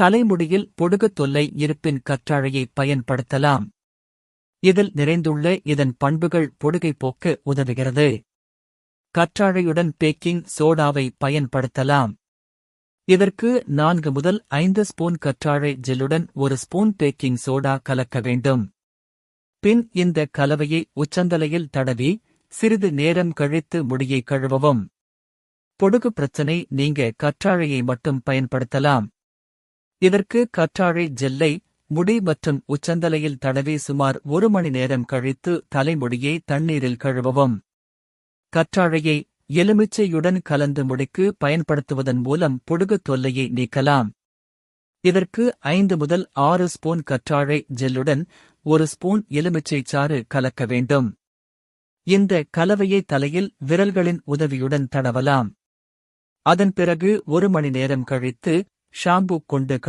தலைமுடியில் பொடுகுத் தொல்லை இருப்பின் கற்றாழையை பயன்படுத்தலாம். இதில் நிறைந்துள்ள இதன் பண்புகள் பொடுகை போக்க உதவுகிறது. கற்றாழையுடன் பேக்கிங் சோடாவை பயன்படுத்தலாம். இதற்கு 4 முதல் 5 ஸ்பூன் கற்றாழை ஜெல்லுடன் 1 ஸ்பூன் பேக்கிங் சோடா கலக்க வேண்டும். பின் இந்த கலவையை உச்சந்தலையில் தடவி சிறிது நேரம் கழித்து முடியை கழுவவும். பொடுகு பிரச்சனை நீங்க கற்றாழையை மட்டும் பயன்படுத்தலாம். இதற்கு கற்றாழை ஜெல்லை முடி மற்றும் உச்சந்தலையில் தடவி சுமார் 1 மணி நேரம் கழித்து தலைமுடியை தண்ணீரில் கழுவவும். கற்றாழையை எலுமிச்சையுடன் கலந்து முடிக்கு பயன்படுத்துவதன் மூலம் பொடுகு தொல்லையை நீக்கலாம். இதற்கு 5 முதல் 6 ஸ்பூன் கற்றாழை ஜெல்லுடன் 1 ஸ்பூன் எலுமிச்சை சாறு கலக்க வேண்டும். இந்த கலவையை தலையில் விரல்களின் உதவியுடன் தடவலாம். அதன் பிறகு 1 மணி நேரம் கழித்து ஷாம்பு கொண்டு